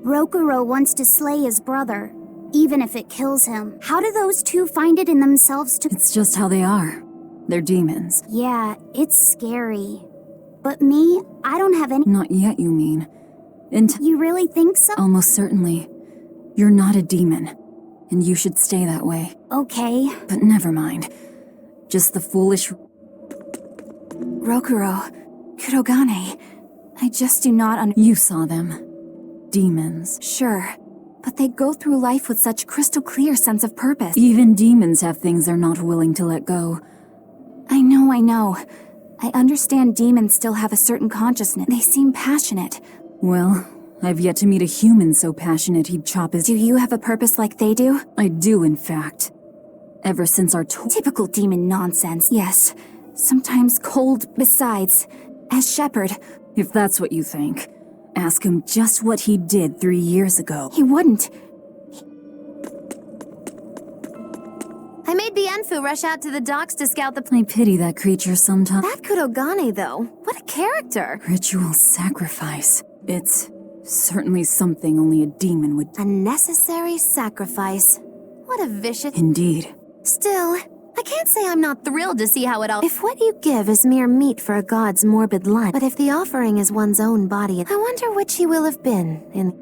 Rokuro wants to slay his brother, even if it kills him. How do those two find it in themselves to— It's just how they are. They're demons. Yeah, it's scary. But me, I don't have any— Not yet, you mean. You really think so? Almost certainly. You're not a demon, and you should stay that way. Okay. But never mind. Just the foolish— Rokuro, Kurogane, I just do not You saw them. Demons. Sure, but they go through life with such crystal clear sense of purpose. Even demons have things they're not willing to let go. I know. I understand demons still have a certain consciousness. They seem passionate. Well, I've yet to meet a human so passionate he'd chop his— Do you have a purpose like they do? I do, in fact. Ever since our Typical demon nonsense, yes. Sometimes cold, besides. As shepherd. If that's what you think, ask him just what he did 3 years ago. He wouldn't. I made the Enfu rush out to the docks to scout the— I pity that creature sometimes. That Kurogane, though. What a character. Ritual sacrifice. It's certainly something only a demon would— A necessary sacrifice. What a vicious— Indeed. Still, I can't say I'm not thrilled to see how it all— If what you give is mere meat for a god's morbid lunch, but if the offering is one's own body, I wonder which he will have been in—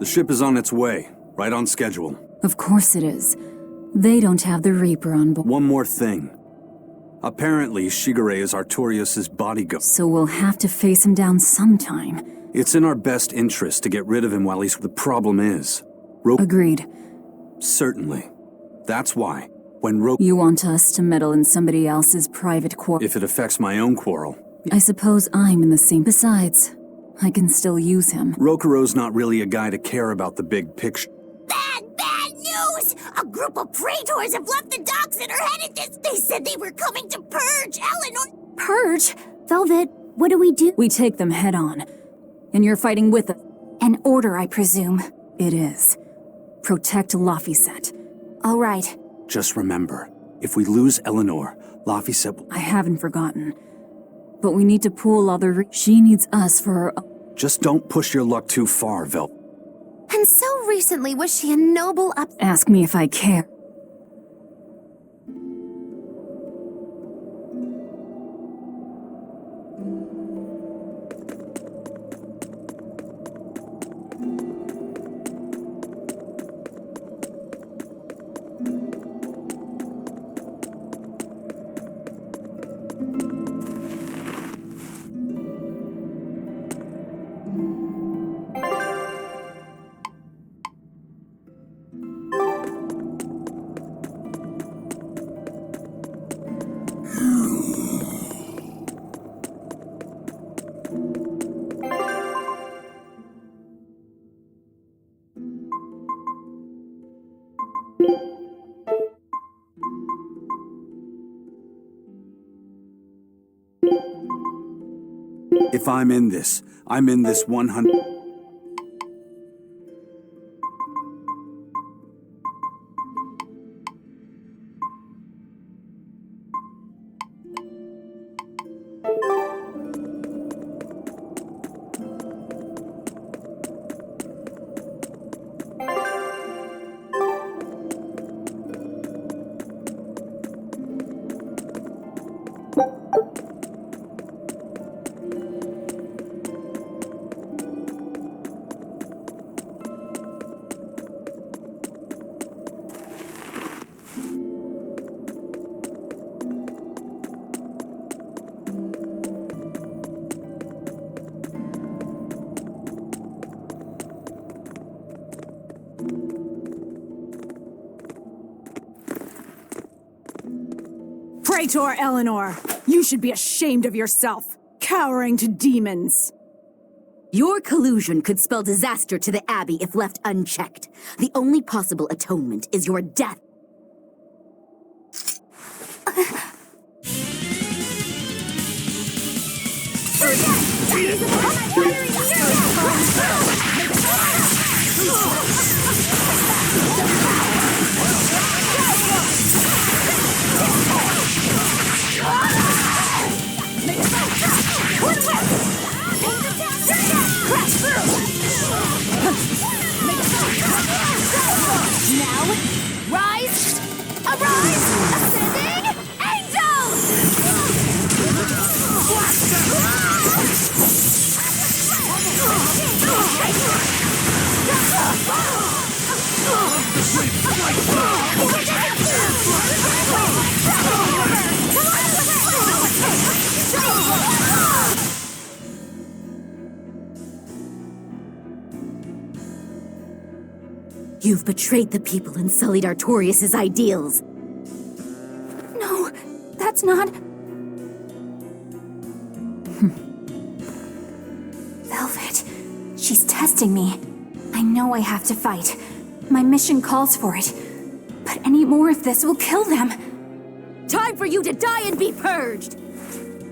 The ship is on its way, right on schedule. Of course it is. They don't have the Reaper on board. One more thing. Apparently, Shigure is Artorias' bodyguard. So we'll have to face him down sometime. It's in our best interest to get rid of him while he's— The problem is, Agreed. Certainly. That's why, when You want us to meddle in somebody else's private quarrel? If it affects my own quarrel. I suppose I'm in the same— Besides, I can still use him. Rokuro's not really a guy to care about the big picture. Bad news! A group of praetors have left the docks and are headed this— They said they were coming to purge Eleanor— Purge? Velvet, what do we do? We take them head on. And you're fighting with us. An order, I presume. It is. Protect Laphicet. All right. Just remember, if we lose Eleanor, Laphicet will— I haven't forgotten. But we need to pool other— She needs us for her— Just don't push your luck too far, Vel. And so recently was she a noble up— Ask me if I care. If I'm in this 100... Praetor Eleanor, you should be ashamed of yourself, cowering to demons. Your collusion could spell disaster to the Abbey if left unchecked. The only possible atonement is your death. Crash! You've betrayed the people and sullied Artorias' ideals. No, that's not... Velvet, she's testing me. I know I have to fight. My mission calls for it. But any more of this will kill them. Time for you to die and be purged!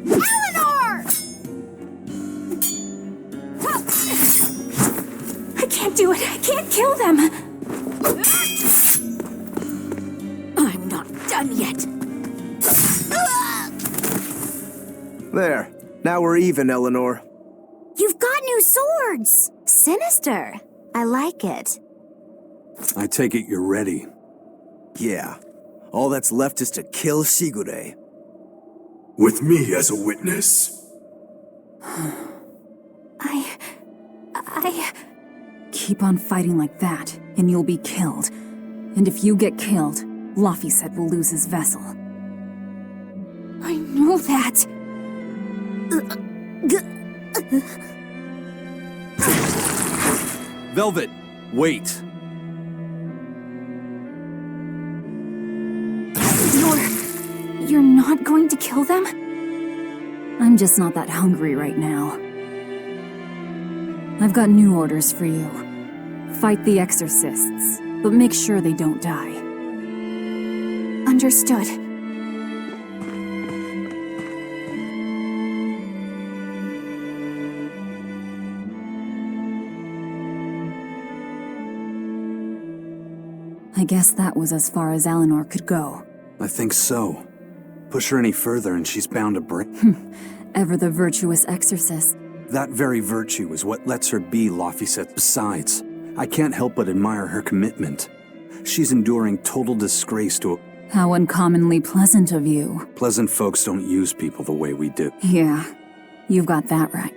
Eleanor! I can't do it. I can't kill them. I'm not done yet. There. Now we're even, Eleanor. You've got new swords! Sinister. I like it. I take it you're ready. Yeah. All that's left is to kill Shigure. With me as a witness. Keep on fighting like that, and you'll be killed. And if you get killed, Laphicet will lose his vessel. I know that. Velvet, wait. You're not going to kill them? I'm just not that hungry right now. I've got new orders for you. Fight the exorcists, but make sure they don't die. Understood. I guess that was as far as Eleanor could go. I think so. Push her any further and she's bound to break. Ever the virtuous exorcist. That very virtue is what lets her be Laphicet. Besides, I can't help but admire her commitment. She's enduring total disgrace to a... How uncommonly pleasant of you. Pleasant folks don't use people the way we do. Yeah, you've got that right.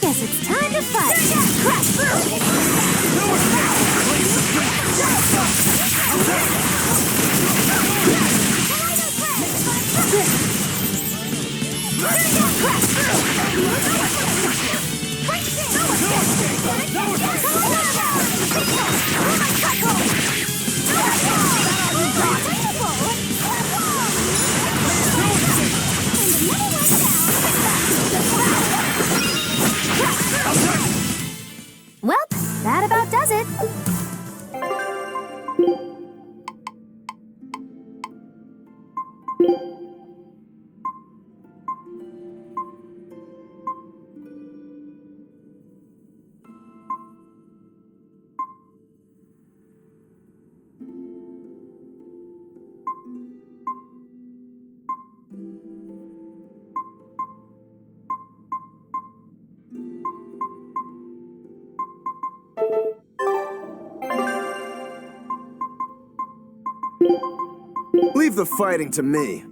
Guess it's time to fight! Crash Well, that about does it. Leave the fighting to me.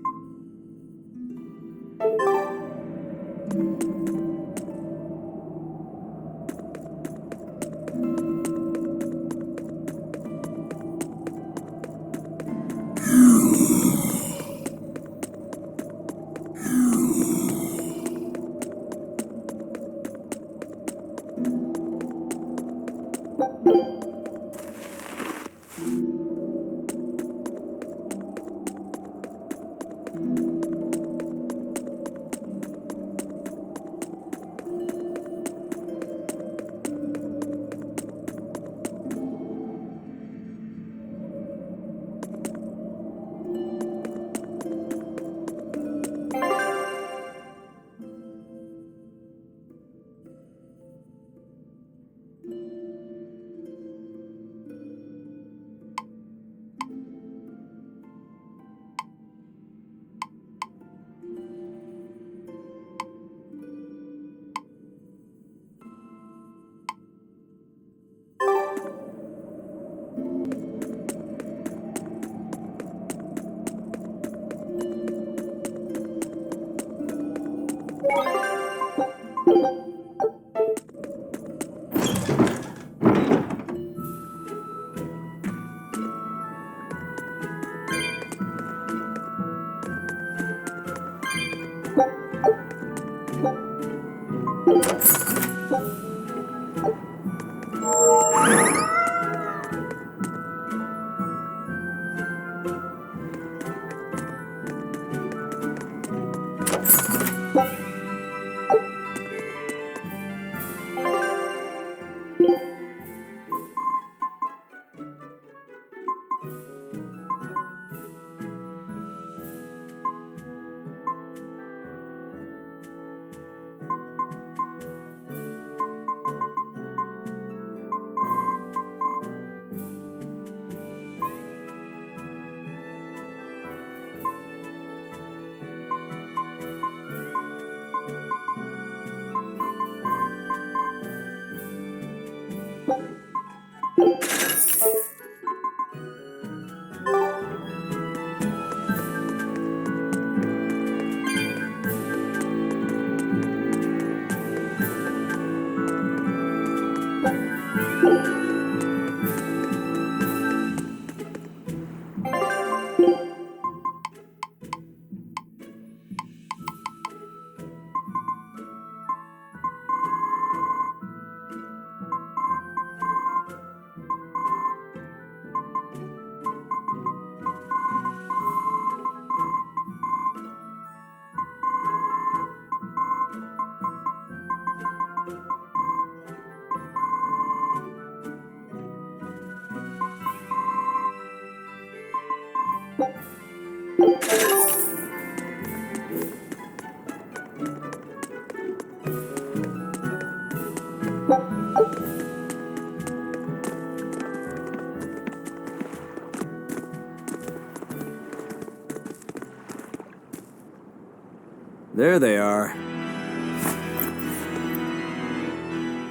There they are.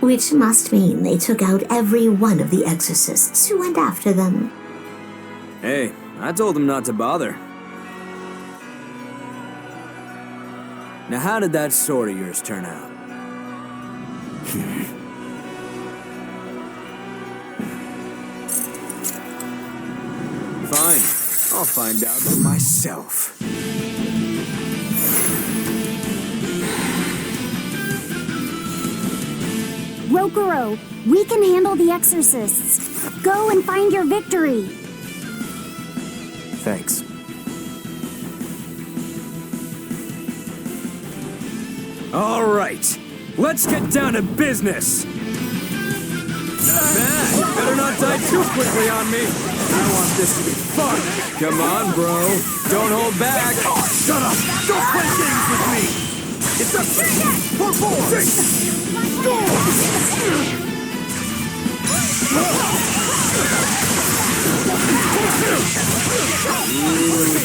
Which must mean they took out every one of the exorcists who went after them. Hey, I told them not to bother. Now how did that sword of yours turn out? Fine, I'll find out for myself. Rokuro, we can handle the exorcists. Go and find your victory. Thanks. All right, let's get down to business. Not bad. Better not die too quickly on me. I want this to be fun. Come on, bro. Don't hold back. Shut up. Don't play games with me. It's a for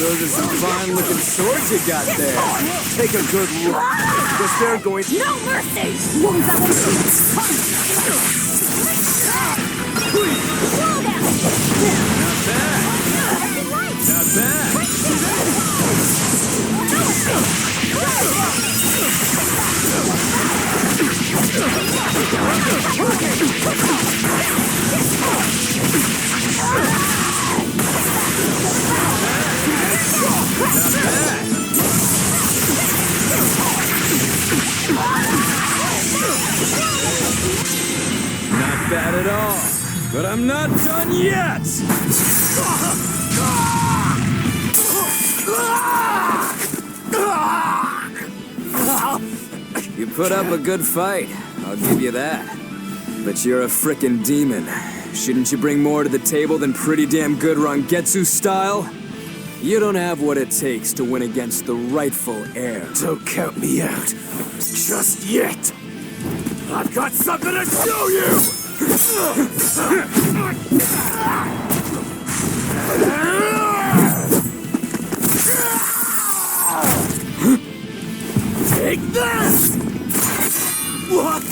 those are some fine-looking swords you got there. Take a good look. Because they're going... No mercy! Not bad. Not bad. Not bad at all. But I'm not done yet! You put up a good fight, I'll give you that. But you're a frickin' demon. Shouldn't you bring more to the table than pretty damn good Rangetsu style? You don't have what it takes to win against the rightful heir. Don't count me out. Just yet. I've got something to show you! Take this! What?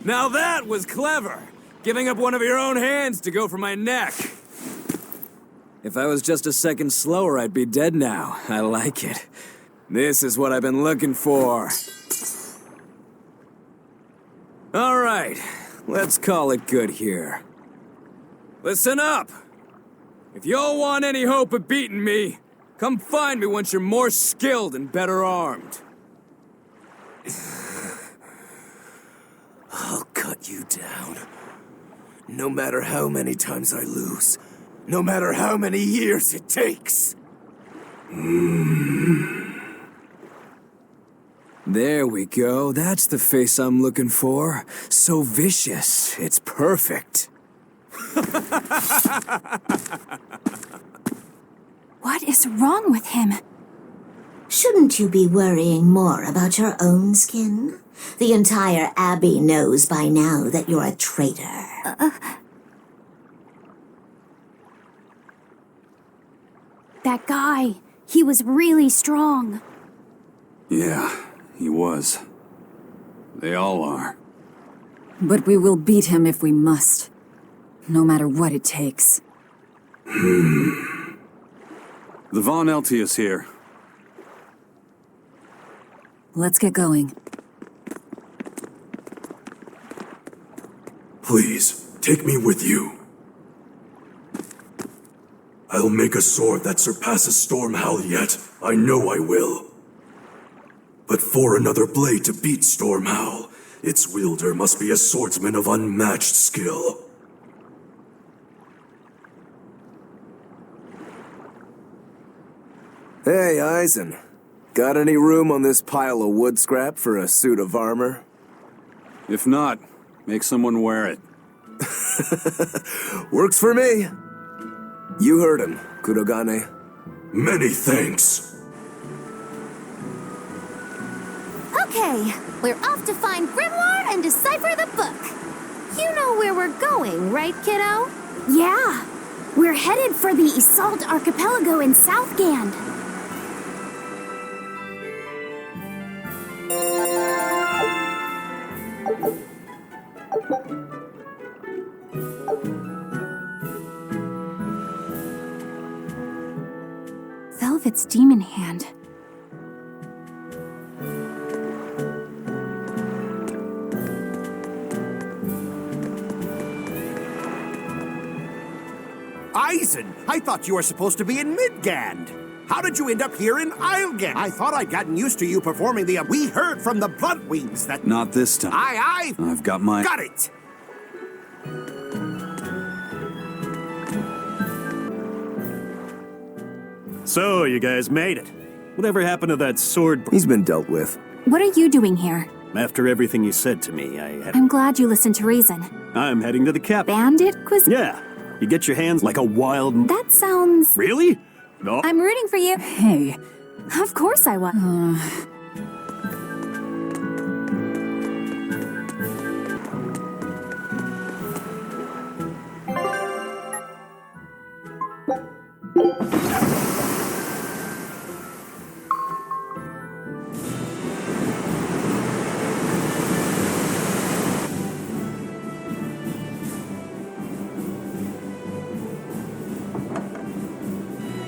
Now that was clever! Giving up one of your own hands to go for my neck. If I was just a second slower, I'd be dead now. I like it. This is what I've been looking for. All right, let's call it good here. Listen up! If y'all want any hope of beating me, come find me once you're more skilled and better armed. I'll cut you down. No matter how many times I lose. No matter how many years it takes. There we go. That's the face I'm looking for. So vicious. It's perfect. What is wrong with him? Shouldn't you be worrying more about your own skin? The entire Abbey knows by now that you're a traitor. That guy, he was really strong. Yeah, he was. They all are. But we will beat him if we must. No matter what it takes. The Von Eltius here. Let's get going. Please, take me with you. I'll make a sword that surpasses Stormhowl yet. I know I will. But for another blade to beat Stormhowl, its wielder must be a swordsman of unmatched skill. Hey, Eisen. Got any room on this pile of wood scrap for a suit of armor? If not, make someone wear it. Works for me. You heard him, Kurogane. Many thanks. Okay, we're off to find Grimoire and decipher the book. You know where we're going, right, kiddo? Yeah. We're headed for the Isolde Archipelago in Southgand. Velvet's demon hand. Eisen, I thought you were supposed to be in Midgand. How did you end up here in Islegand? I thought I'd gotten used to you performing the... We heard from the Bloodwings that... Not this time. I've got my... Got it! So, you guys made it. Whatever happened to that sword? He's been dealt with. What are you doing here? After everything you said to me, I had... I'm glad you listened to reason. I'm heading to the cap... Bandit Cuisine? Yeah. You get your hands like a wild... That sounds... Really? No. I'm rooting for you. Hey, of course I was.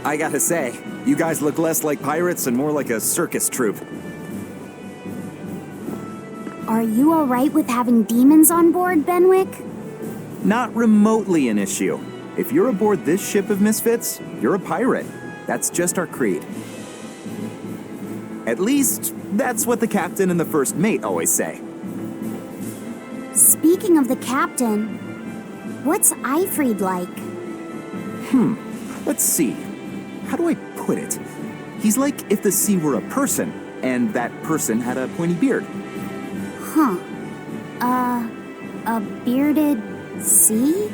I gotta say, you guys look less like pirates and more like a circus troupe. Are you alright with having demons on board, Benwick? Not remotely an issue. If you're aboard this ship of misfits, you're a pirate. That's just our creed. At least, that's what the captain and the first mate always say. Speaking of the captain, what's Eifried like? Let's see. How do I put it? He's like if the sea were a person, and that person had a pointy beard. A bearded sea?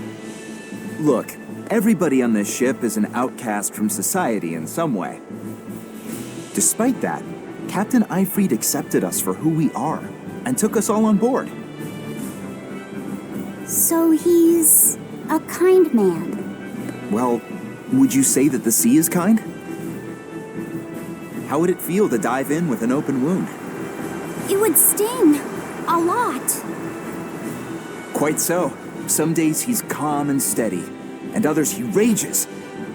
Look, everybody on this ship is an outcast from society in some way. Despite that, Captain Eifried accepted us for who we are, and took us all on board. So he's a kind man. Well, would you say that the sea is kind? How would it feel to dive in with an open wound? It would sting. A lot. Quite so. Some days he's calm and steady, and others he rages.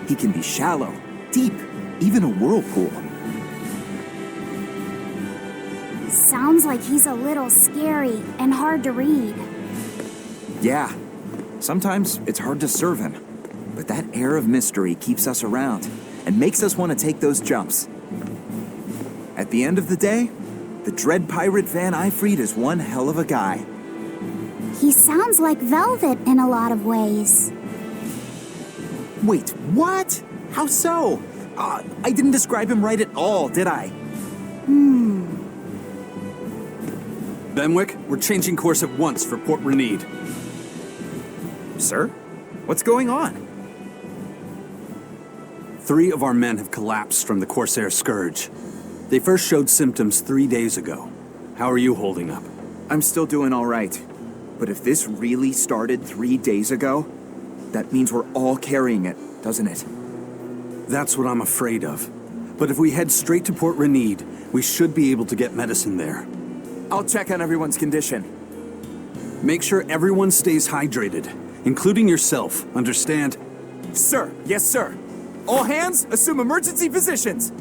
He can be shallow, deep, even a whirlpool. Sounds like he's a little scary and hard to read. Yeah. Sometimes it's hard to serve him. But that air of mystery keeps us around and makes us want to take those jumps. At the end of the day, the dread pirate Van Eifried is one hell of a guy. He sounds like Velvet in a lot of ways. Wait, what? How so? I didn't describe him right at all, did I? Benwick, we're changing course at once for Port Renede. Sir? What's going on? 3 of our men have collapsed from the Corsair Scourge. They first showed symptoms 3 days ago. How are you holding up? I'm still doing all right. But if this really started 3 days ago, that means we're all carrying it, doesn't it? That's what I'm afraid of. But if we head straight to Port Renede, we should be able to get medicine there. I'll check on everyone's condition. Make sure everyone stays hydrated, including yourself, understand? Sir, yes sir. All hands, assume emergency positions.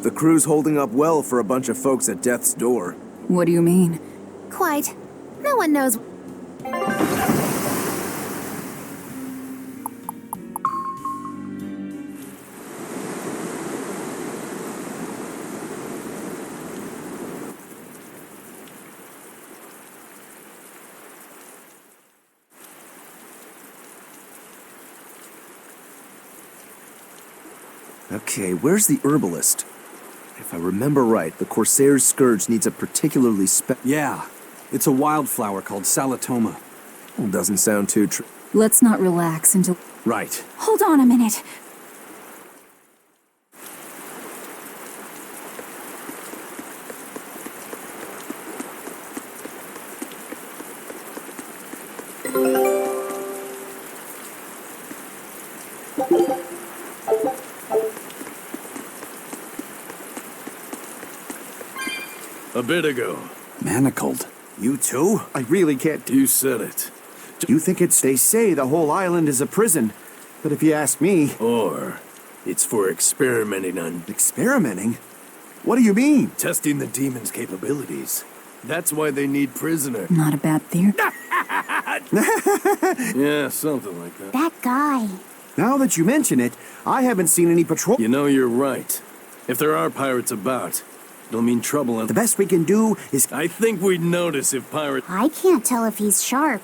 The crew's holding up well for a bunch of folks at death's door. What do you mean? Quite. No one knows. Okay, where's the herbalist? If If I remember right, the Corsair's Scourge needs a particularly Yeah, it's a wildflower called Salatoma. Doesn't sound too Let's not relax until... Right. Hold on a minute. A bit ago. Manacled. You too? I really can't. You said it. You think it's. They say the whole island is a prison. But if you ask me. Or it's for experimenting on. Experimenting? What do you mean? Testing the demon's capabilities. That's why they need prisoners. Not a bad theory. Yeah, something like that. That guy. Now that you mention it, I haven't seen any patrol. You know, you're right. If there are pirates about, it'll mean trouble. And the best we can do is. I think we'd notice if pirates. I can't tell if he's sharp.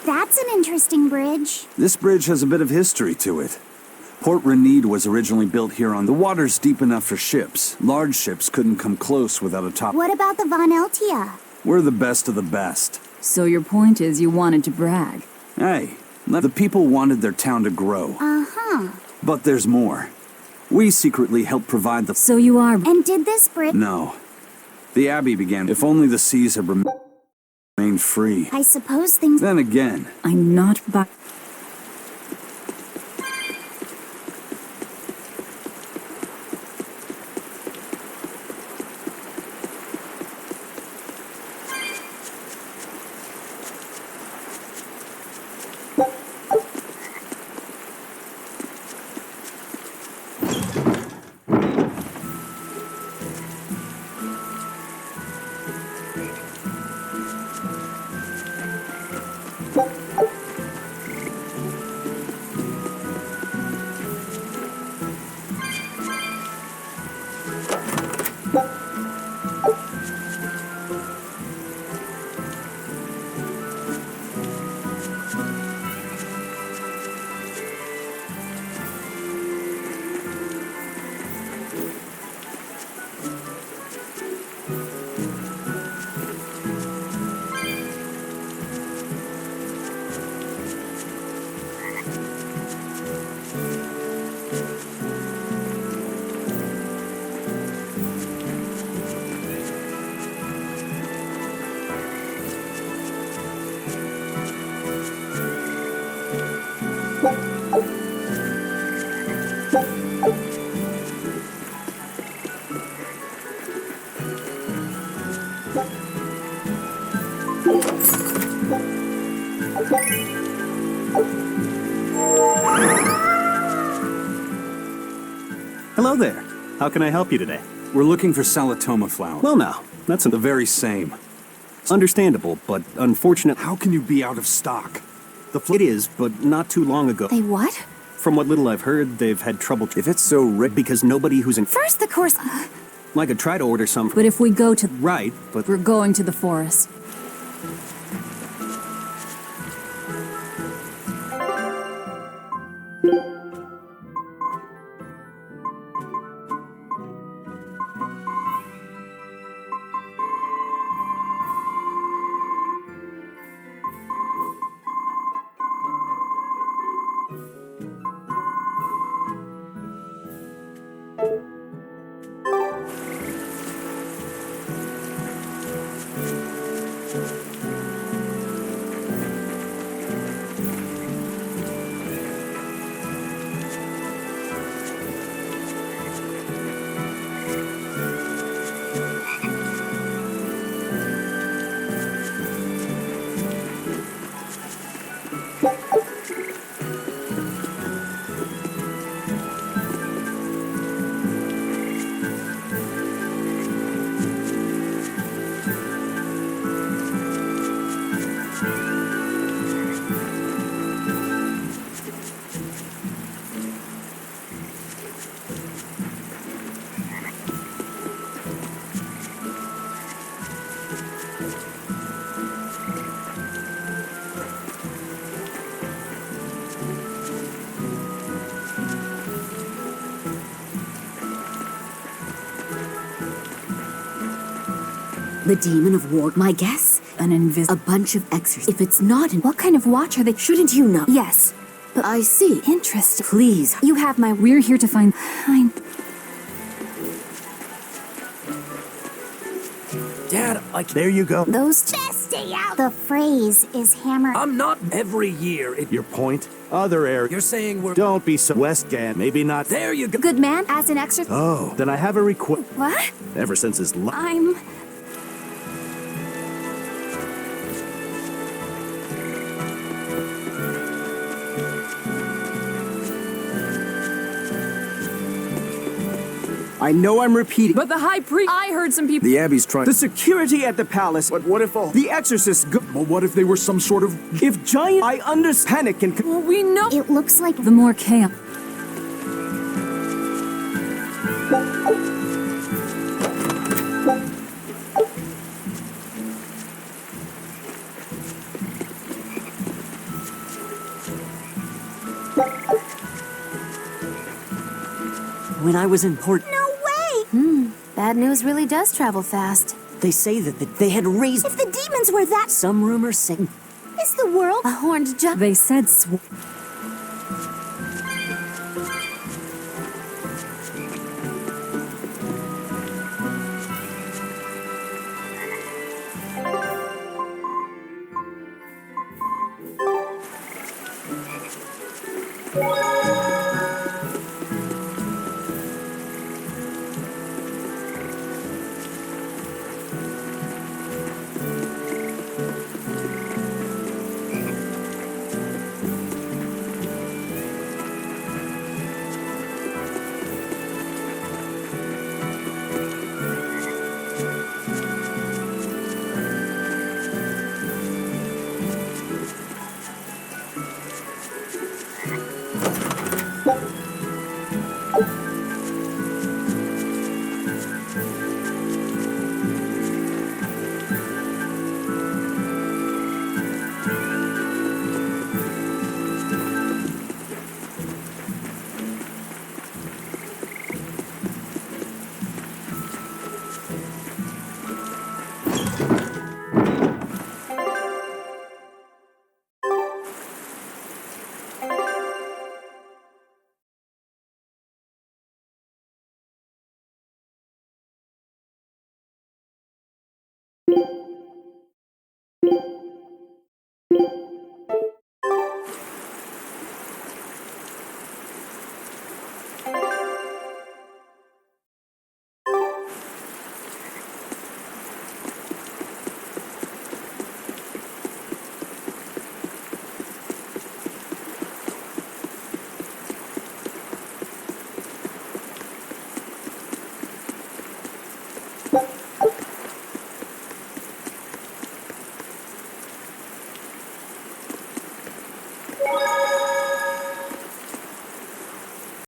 That's an interesting bridge. This bridge has a bit of history to it. Port Renede was originally built here on the water's deep enough for ships. Large ships couldn't come close without a top. What about the Von Eltia? We're the best of the best. So your point is you wanted to brag? Hey, the people wanted their town to grow. Uh-huh. But there's more. We secretly helped provide the... So you are... And did this bridge... No. The Abbey began... If only the seas had remained free. I suppose things... Then again... I'm not by... Hello there. How can I help you today? We're looking for Salatoma flower. Well now, that's the very same. Understandable, but unfortunate. How can you be out of stock? It is, but not too long ago. They what? From what little I've heard, they've had trouble. If it's so rich, because nobody who's in. First, the course. I could try to order some. But if we go to. Right, but. We're going to the forest. The demon of war. My guess? A bunch of exorcists. If it's not What kind of watch are they? shouldn't you know? Yes. I see. Interesting. Please. You have my. We're here to find. Dad, There you go. Those Stay out. The phrase is hammered. I'm not every year. Your point? Other area. You're saying we're... Don't be so Westgate. Maybe not. There you go. Good man, as an exorcist. Oh, then I have a request. What? Ever since his life. I'm. I know I'm repeating. But the high priest. I heard some people. The Abbey's trying. The security at the palace. But what if all the exorcists go? Well, what if they were some sort of... If giant. I understand. Panic and. Well, we know. It looks like. The more chaos. When I was in Port... No way! Bad news really does travel fast. They say that they had raised... If the demons were that... Some rumors say... Is the world... A horned giant. They said